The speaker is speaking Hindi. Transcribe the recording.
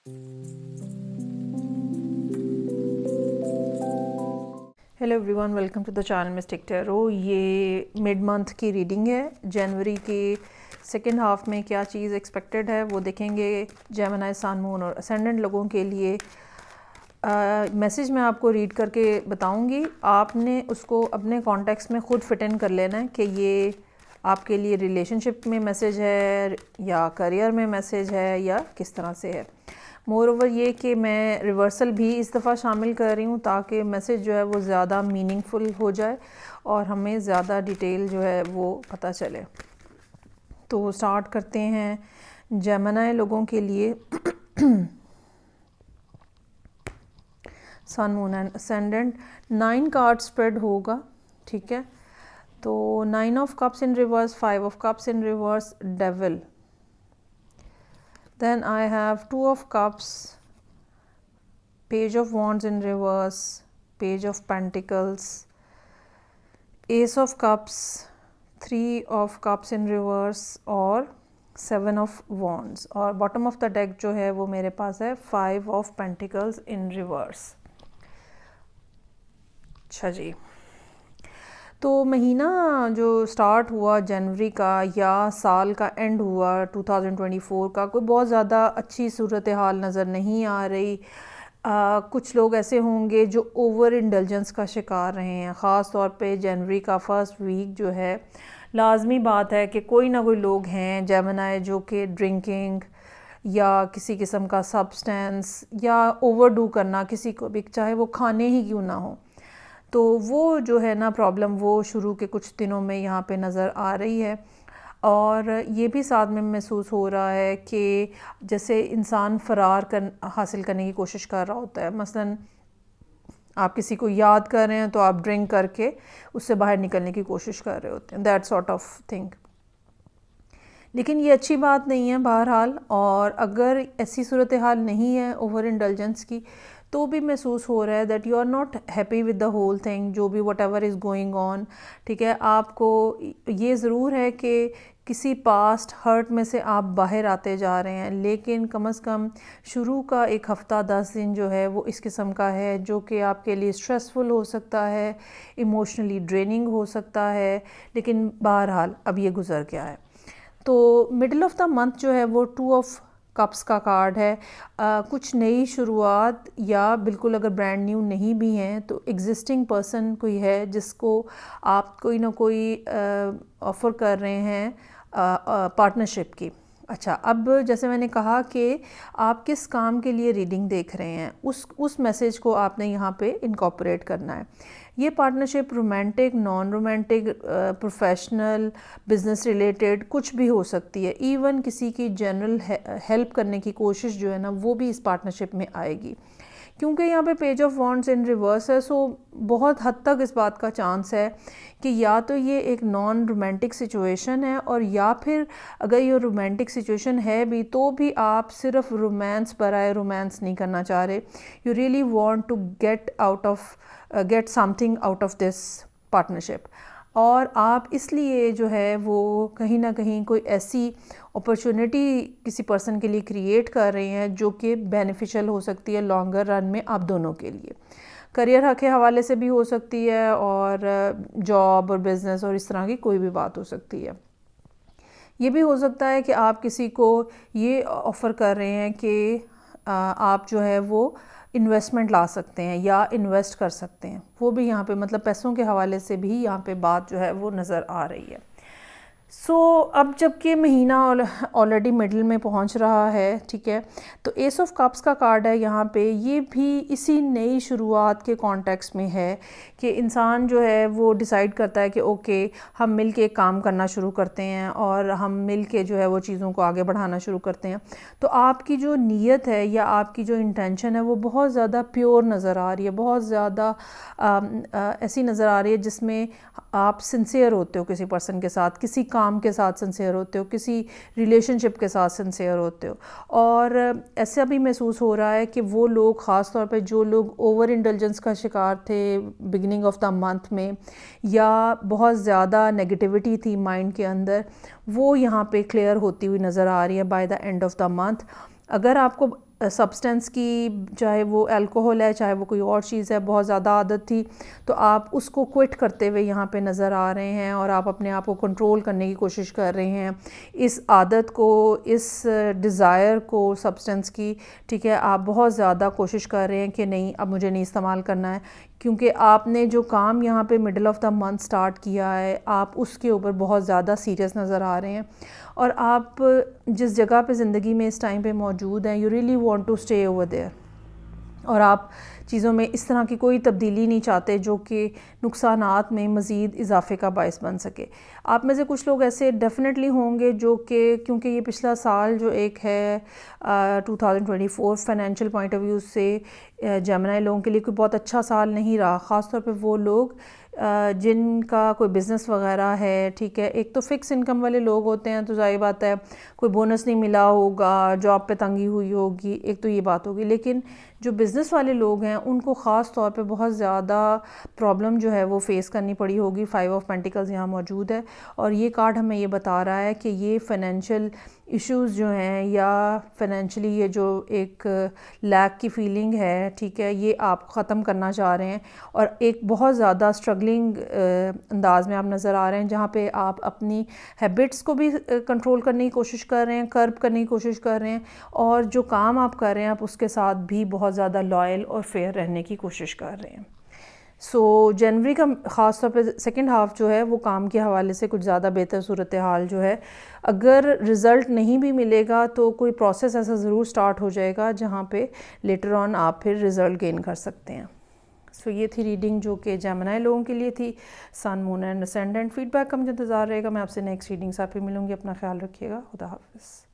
Hello everyone, welcome to the channel Mystic Tarot. ये मिड मंथ की रीडिंग है। जनवरी के सेकेंड हाफ में क्या चीज़ एक्सपेक्टेड है वो देखेंगे। जेमिनी, सन, मून और असेंडेंट लोगों के लिए मैसेज मैं आपको रीड करके बताऊंगी। आपने उसको अपने कॉन्टेक्स्ट में ख़ुद फिट इन कर लेना है कि ये आपके लिए रिलेशनशिप में मैसेज है या करियर में मैसेज है या किस तरह से है। मोर ओवर ये कि मैं रिवर्सल भी इस दफ़ा शामिल कर रही हूँ ताकि मैसेज जो है वो ज़्यादा मीनिंगफुल हो जाए और हमें ज़्यादा डिटेल जो है वो पता चले। तो स्टार्ट करते हैं जेमिनी लोगों के लिए। Sun, moon and ascendant 9 card spread होगा, ठीक है। तो 9 of cups in reverse, 5 of cups in reverse, devil. Then I have 2 of cups, page of wands in reverse, page of pentacles, ace of cups, 3 of cups in reverse और 7 of wands। और bottom of the deck जो है वो मेरे पास है 5 of pentacles in reverse। अच्छा जी, तो महीना जो स्टार्ट हुआ जनवरी का या साल का एंड हुआ 2024 का, कोई बहुत ज़्यादा अच्छी सूरत हाल नज़र नहीं आ रही। कुछ लोग ऐसे होंगे जो ओवर इंडल्जेंस का शिकार रहे हैं। ख़ास तौर पे जनवरी का फर्स्ट वीक जो है, लाजमी बात है कि कोई ना कोई लोग हैं जेमिनी जो कि ड्रिंकिंग या किसी किस्म का सब्सटेंस या ओवरडू करना किसी को भी, चाहे वो खाने ही क्यों ना हो, तो वो जो है ना प्रॉब्लम वो शुरू के कुछ दिनों में यहाँ पे नज़र आ रही है। और ये भी साथ में महसूस हो रहा है कि जैसे इंसान फ़रार हासिल करने की कोशिश कर रहा होता है। मसलन आप किसी को याद कर रहे हैं तो आप ड्रिंक करके उससे बाहर निकलने की कोशिश कर रहे होते हैं, दैट सॉर्ट ऑफ थिंग। लेकिन ये अच्छी बात नहीं है बहरहाल। और अगर ऐसी सूरत हाल नहीं है ओवर इंडल्जेंस की, तो भी महसूस हो रहा है that you are not happy with the whole thing, जो भी whatever is going on, ठीक है। आपको ये ज़रूर है कि किसी पास्ट हर्ट में से आप बाहर आते जा रहे हैं, लेकिन कम से कम शुरू का एक हफ़्ता 10 दिन जो है वो इस किस्म का है जो कि आपके लिए स्ट्रेसफुल हो सकता है, इमोशनली ड्रेनिंग हो सकता है। लेकिन बहरहाल अब ये गुज़र गया है। तो मिडल ऑफ द मंथ जो है वो 2 ऑफ कप्स का कार्ड है। कुछ नई शुरुआत या बिल्कुल अगर ब्रांड न्यू नहीं भी हैं तो एग्जिस्टिंग पर्सन कोई है जिसको आप कोई ना कोई ऑफ़र कर रहे हैं पार्टनरशिप की। अच्छा, अब जैसे मैंने कहा कि आप किस काम के लिए रीडिंग देख रहे हैं, उस मैसेज को आपने यहाँ पे इनकॉर्पोरेट करना है। ये partnership romantic, non romantic, professional, business related कुछ भी हो सकती है। इवन किसी की जनरल हेल्प करने की कोशिश जो है ना वो भी इस पार्टनरशिप में आएगी, क्योंकि यहाँ पे page of wands in reverse है। सो बहुत हद तक इस बात का चांस है कि या तो ये एक नॉन रोमांटिक सिचुएशन है, और या फिर अगर ये रोमांटिक सिचुएशन है भी तो भी आप सिर्फ रोमांस पर आए रोमांस नहीं करना चाह रहे। You really want to get something out of this partnership. और आप इसलिए जो है वो कहीं ना कहीं कोई ऐसी अपॉर्चुनिटी किसी पर्सन के लिए क्रिएट कर रहे हैं जो कि बेनिफिशियल हो सकती है लॉन्गर रन में आप दोनों के लिए। करियर के हवाले से भी हो सकती है, और जॉब और बिज़नेस और इस तरह की कोई भी बात हो सकती है। ये भी हो सकता है कि आप किसी को ये ऑफ़र कर रहे हैं कि आप जो है वो इन्वेस्टमेंट ला सकते हैं या इन्वेस्ट कर सकते हैं। वो भी यहाँ पे मतलब पैसों के हवाले से भी यहाँ पे बात जो है वो नज़र आ रही है। सो अब जबकि महीना ऑलरेडी मिडल में पहुंच रहा है, ठीक है, तो एस ऑफ कप्स का कार्ड है यहाँ पे। ये भी इसी नई शुरुआत के कॉन्टेक्स्ट में है कि इंसान जो है वो डिसाइड करता है कि ओके हम मिल के काम करना शुरू करते हैं और हम मिल के जो है वो चीज़ों को आगे बढ़ाना शुरू करते हैं। तो आपकी जो नीयत है या आपकी जो इंटेंशन है वो बहुत ज़्यादा प्योर नज़र आ रही है, बहुत ज़्यादा ऐसी नज़र आ रही है जिसमें आप सिंसियर होते हो किसी पर्सन के साथ, किसी काम के साथ सिंसियर होते हो, किसी रिलेशनशिप के साथ सिंसियर होते हो। और ऐसा भी महसूस हो रहा है कि वो लोग, ख़ास तौर पे जो लोग ओवर इंडल्जेंस का शिकार थे बिगिनिंग ऑफ द मंथ में, या बहुत ज़्यादा नेगेटिविटी थी माइंड के अंदर, वो यहाँ पे क्लियर होती हुई नज़र आ रही है by the end of the month. अगर आपको सब्सटेंस की, चाहे वो अल्कोहल है चाहे वो कोई और चीज़ है, बहुत ज़्यादा आदत थी, तो आप उसको क्विट करते हुए यहाँ पे नज़र आ रहे हैं और आप अपने आप को कंट्रोल करने की कोशिश कर रहे हैं, इस आदत को, इस डिज़ायर को सब्सटेंस की, ठीक है, आप बहुत ज़्यादा कोशिश कर रहे हैं कि नहीं अब मुझे नहीं इस्तेमाल करना है, क्योंकि आपने जो काम यहाँ पे middle of the month start किया है आप उसके ऊपर बहुत ज़्यादा सीरियस नज़र आ रहे हैं, और आप जिस जगह पे ज़िंदगी में इस टाइम पे मौजूद हैं, you really want to stay over there, और आप चीज़ों में इस तरह की कोई तब्दीली नहीं चाहते जो कि नुकसानात में मज़ीद इजाफे का बायस बन सके। आप में से कुछ लोग ऐसे डेफिनेटली होंगे जो कि क्योंकि ये पिछला साल जो एक है 2024 फाइनेंशियल पॉइंट ऑफ व्यू से जेमिनी लोगों के लिए कोई बहुत अच्छा साल नहीं रहा, ख़ास तौर पे वो लोग जिनका कोई बिज़नेस वगैरह है, ठीक है, एक तो फ़िक्स इनकम वाले लोग होते हैं तो ज़ाहिर बात है कोई बोनस नहीं मिला होगा, जॉब पे तंगी हुई होगी, एक तो ये बात होगी, लेकिन जो बिज़नेस वाले लोग हैं उनको ख़ास तौर पे बहुत ज़्यादा प्रॉब्लम जो है वो फ़ेस करनी पड़ी होगी। 5 ऑफ पेंटिकल्स यहाँ मौजूद है और ये कार्ड हमें ये बता रहा है कि ये फ़ाइनेंशियल इश्यूज़ जो हैं या फाइनेंशियली ये जो एक लैक की फीलिंग है, ठीक है, ये आप ख़त्म करना चाह रहे हैं और एक बहुत ज़्यादा स्ट्रगलिंग अंदाज में आप नज़र आ रहे हैं जहाँ पे आप अपनी हैबिट्स को भी कंट्रोल करने की कोशिश कर रहे हैं, कर्ब करने की कोशिश कर रहे हैं, और जो काम आप कर रहे हैं आप उसके साथ भी बहुत ज़्यादा लॉयल और फेयर रहने की कोशिश कर रहे हैं। जनवरी का ख़ास तौर पे सेकंड हाफ़ जो है वो काम के हवाले से कुछ ज़्यादा बेहतर सूरत हाल जो है, अगर रिज़ल्ट नहीं भी मिलेगा तो कोई प्रोसेस ऐसा ज़रूर स्टार्ट हो जाएगा जहाँ पे लेटर ऑन आप फिर रिज़ल्ट गेन कर सकते हैं। ये थी रीडिंग जो कि जेमिनी लोगों के लिए थी, सन, मून एंड असेंडेंट। फीडबैक का मुझे इंतज़ार रहेगा। मैं आपसे नेक्स्ट रीडिंग से आप फिर मिलूँगी। अपना ख्याल रखिएगा। खुदा हाफ़िज़।